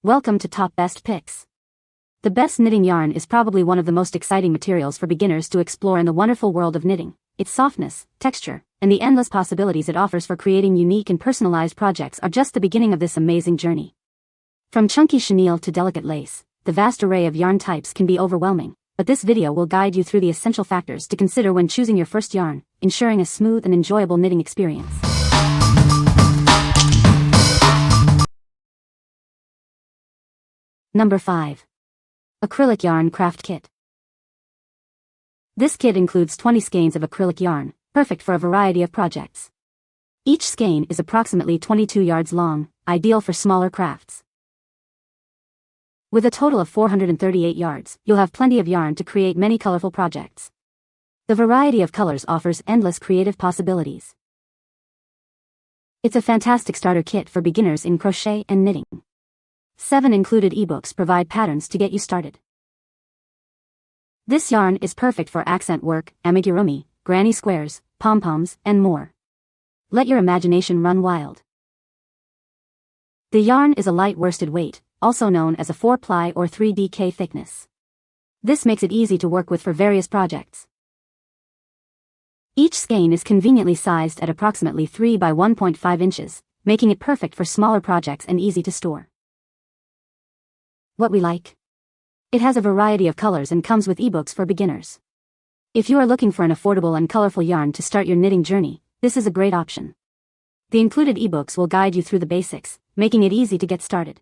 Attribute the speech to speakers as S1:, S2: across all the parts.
S1: Welcome to Top Best Picks. The best knitting yarn is probably one of the most exciting materials for beginners to explore in the wonderful world of knitting. Its softness, texture, and the endless possibilities it offers for creating unique and personalized projects are just the beginning of this amazing journey. From chunky chenille to delicate lace, the vast array of yarn types can be overwhelming, but this video will guide you through the essential factors to consider when choosing your first yarn, ensuring a smooth and enjoyable knitting experience. Number 5. Acrylic Yarn Craft Kit. This kit includes 20 skeins of acrylic yarn, perfect for a variety of projects. Each skein is approximately 22 yards long, ideal for smaller crafts. With a total of 438 yards, you'll have plenty of yarn to create many colorful projects. The variety of colors offers endless creative possibilities. It's a fantastic starter kit for beginners in crochet and knitting. 7 included ebooks provide patterns to get you started. This yarn is perfect for accent work, amigurumi, granny squares, pom-poms, and more. Let your imagination run wild. The yarn is a light worsted weight, also known as a 4-ply or 3DK thickness. This makes it easy to work with for various projects. Each skein is conveniently sized at approximately 3 by 1.5 inches, making it perfect for smaller projects and easy to store. What we like? It has a variety of colors and comes with ebooks for beginners. If you are looking for an affordable and colorful yarn to start your knitting journey, this is a great option. The included ebooks will guide you through the basics, making it easy to get started.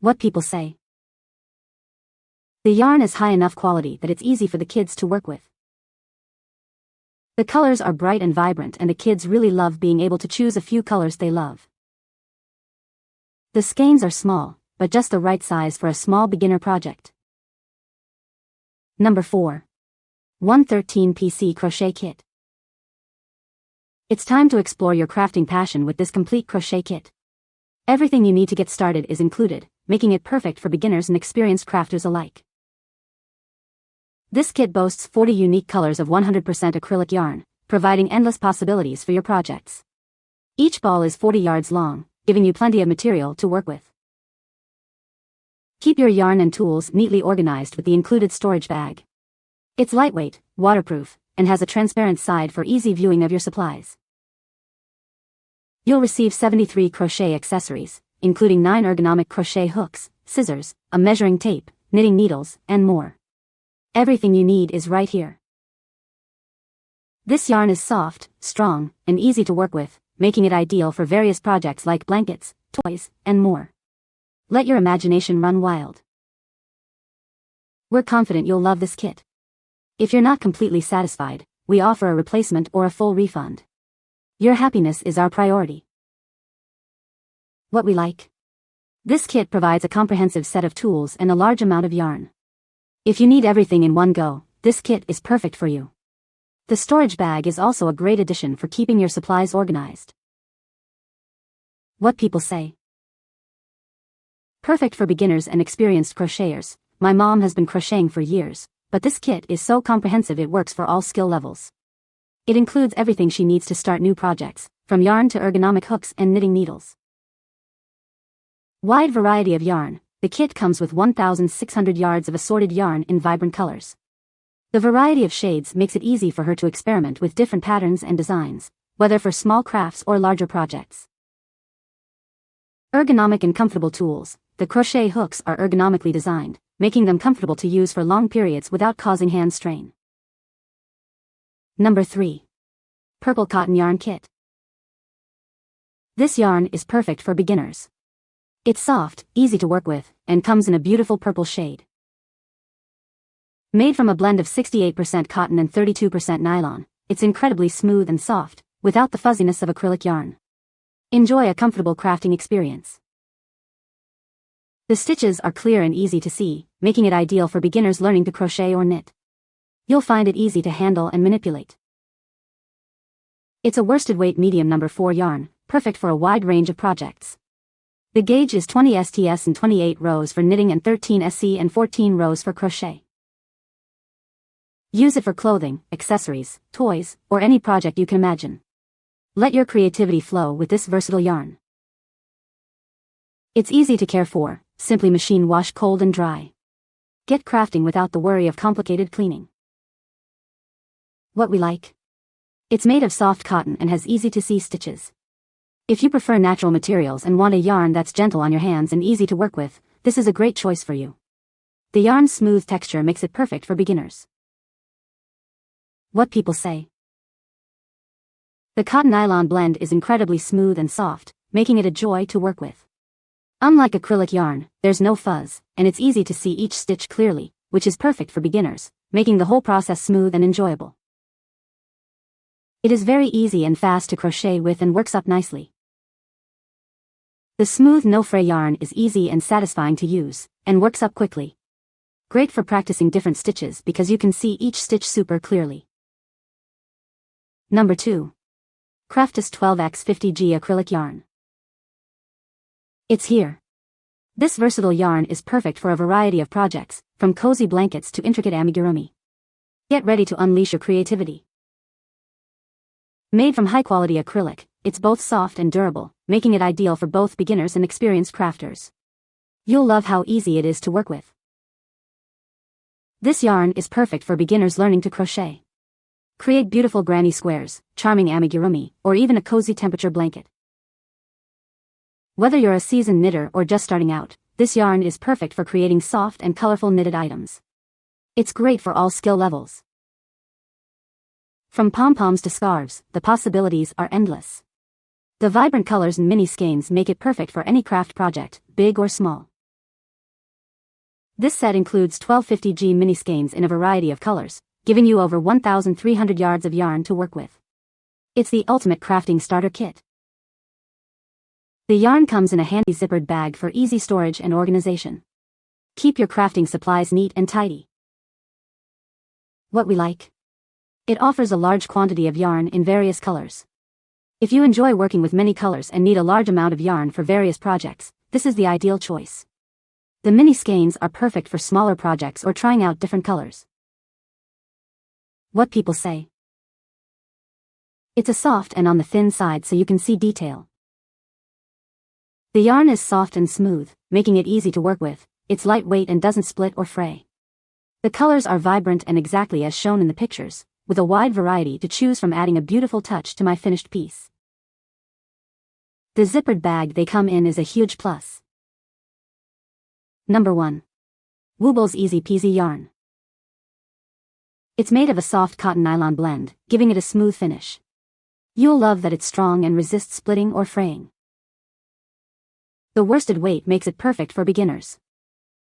S1: What people say. The yarn is high enough quality that it's easy for the kids to work with. The colors are bright and vibrant, and the kids really love being able to choose a few colors they love. The skeins are small, but just the right size for a small beginner project. Number 4. 113 Peasy Crochet Kit. It's time to explore your crafting passion with this complete crochet kit. Everything you need to get started is included, making it perfect for beginners and experienced crafters alike. This kit boasts 40 unique colors of 100% acrylic yarn, providing endless possibilities for your projects. Each ball is 40 yards long, giving you plenty of material to work with. Keep your yarn and tools neatly organized with the included storage bag. It's lightweight, waterproof, and has a transparent side for easy viewing of your supplies. You'll receive 73 crochet accessories, including 9 ergonomic crochet hooks, scissors, a measuring tape, knitting needles, and more. Everything you need is right here. This yarn is soft, strong, and easy to work with, making it ideal for various projects like blankets, toys, and more. Let your imagination run wild. We're confident you'll love this kit. If you're not completely satisfied, we offer a replacement or a full refund. Your happiness is our priority. What we like? This kit provides a comprehensive set of tools and a large amount of yarn. If you need everything in one go, this kit is perfect for you. The storage bag is also a great addition for keeping your supplies organized. What people say. Perfect for beginners and experienced crocheters. My mom has been crocheting for years, but this kit is so comprehensive it works for all skill levels. It includes everything she needs to start new projects, from yarn to ergonomic hooks and knitting needles. Wide variety of yarn. The kit comes with 1,600 yards of assorted yarn in vibrant colors. The variety of shades makes it easy for her to experiment with different patterns and designs, whether for small crafts or larger projects. Ergonomic and comfortable tools. The crochet hooks are ergonomically designed, making them comfortable to use for long periods without causing hand strain. Number 3. Purple Cotton Yarn Kit. This yarn is perfect for beginners. It's soft, easy to work with, and comes in a beautiful purple shade. Made from a blend of 68% cotton and 32% nylon, it's incredibly smooth and soft, without the fuzziness of acrylic yarn. Enjoy a comfortable crafting experience. The stitches are clear and easy to see, making it ideal for beginners learning to crochet or knit. You'll find it easy to handle and manipulate. It's a worsted weight medium number 4 yarn, perfect for a wide range of projects. The gauge is 20 STS and 28 rows for knitting and 13 SC and 14 rows for crochet. Use it for clothing, accessories, toys, or any project you can imagine. Let your creativity flow with this versatile yarn. It's easy to care for, simply machine wash cold and dry. Get crafting without the worry of complicated cleaning. What we like. It's made of soft cotton and has easy-to-see stitches. If you prefer natural materials and want a yarn that's gentle on your hands and easy to work with, this is a great choice for you. The yarn's smooth texture makes it perfect for beginners. What people say. The cotton nylon blend is incredibly smooth and soft, making it a joy to work with. Unlike acrylic yarn, there's no fuzz, and it's easy to see each stitch clearly, which is perfect for beginners, making the whole process smooth and enjoyable. It is very easy and fast to crochet with and works up nicely. The smooth no-fray yarn is easy and satisfying to use, and works up quickly. Great for practicing different stitches because you can see each stitch super clearly. Number 2. CRAFTISS 12x50G Acrylic Yarn. It's here. This versatile yarn is perfect for a variety of projects, from cozy blankets to intricate amigurumi. Get ready to unleash your creativity. Made from high-quality acrylic, it's both soft and durable, making it ideal for both beginners and experienced crafters. You'll love how easy it is to work with. This yarn is perfect for beginners learning to crochet. Create beautiful granny squares, charming amigurumi, or even a cozy temperature blanket. Whether you're a seasoned knitter or just starting out, this yarn is perfect for creating soft and colorful knitted items. It's great for all skill levels. From pom-poms to scarves, the possibilities are endless. The vibrant colors and mini skeins make it perfect for any craft project, big or small. This set includes 1250G mini skeins in a variety of colors, giving you over 1,300 yards of yarn to work with. It's the ultimate crafting starter kit. The yarn comes in a handy zippered bag for easy storage and organization. Keep your crafting supplies neat and tidy. What we like. It offers a large quantity of yarn in various colors. If you enjoy working with many colors and need a large amount of yarn for various projects, this is the ideal choice. The mini skeins are perfect for smaller projects or trying out different colors. What people say. It's a soft and on the thin side so you can see detail. The yarn is soft and smooth, making it easy to work with. It's lightweight and doesn't split or fray. The colors are vibrant and exactly as shown in the pictures, with a wide variety to choose from, adding a beautiful touch to my finished piece. The zippered bag they come in is a huge plus. Number 1. Woobles Easy Peasy Yarn. It's made of a soft cotton nylon blend, giving it a smooth finish. You'll love that it's strong and resists splitting or fraying. The worsted weight makes it perfect for beginners.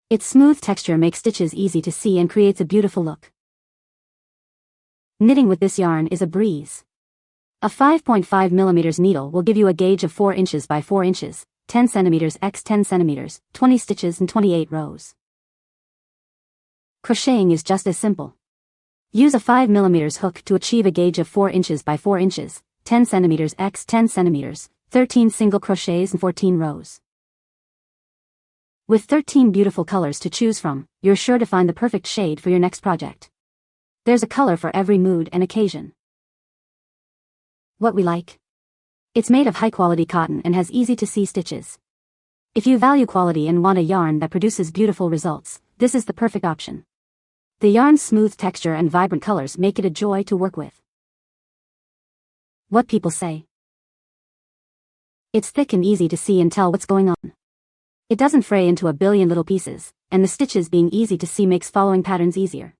S1: Its smooth texture makes stitches easy to see and creates a beautiful look. Knitting with this yarn is a breeze. A 5.5mm needle will give you a gauge of 4 inches by 4 inches, 10 cm x 10 cm, 20 stitches and 28 rows. Crocheting is just as simple. Use a 5mm hook to achieve a gauge of 4 inches by 4 inches, 10 cm x 10 cm, 13 single crochets and 14 rows. With 13 beautiful colors to choose from, you're sure to find the perfect shade for your next project. There's a color for every mood and occasion. What we like. It's made of high-quality cotton and has easy-to-see stitches. If you value quality and want a yarn that produces beautiful results, this is the perfect option. The yarn's smooth texture and vibrant colors make it a joy to work with. What people say. It's thick and easy to see and tell what's going on. It doesn't fray into a billion little pieces, and the stitches being easy to see makes following patterns easier.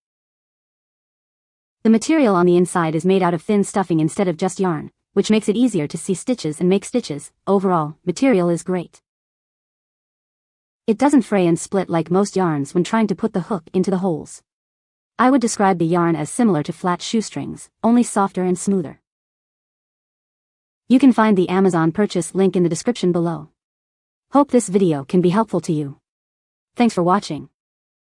S1: The material on the inside is made out of thin stuffing instead of just yarn, which makes it easier to see stitches and make stitches. Overall, material is great. It doesn't fray and split like most yarns when trying to put the hook into the holes. I would describe the yarn as similar to flat shoestrings, only softer and smoother. You can find the Amazon purchase link in the description below. Hope this video can be helpful to you. Thanks for watching.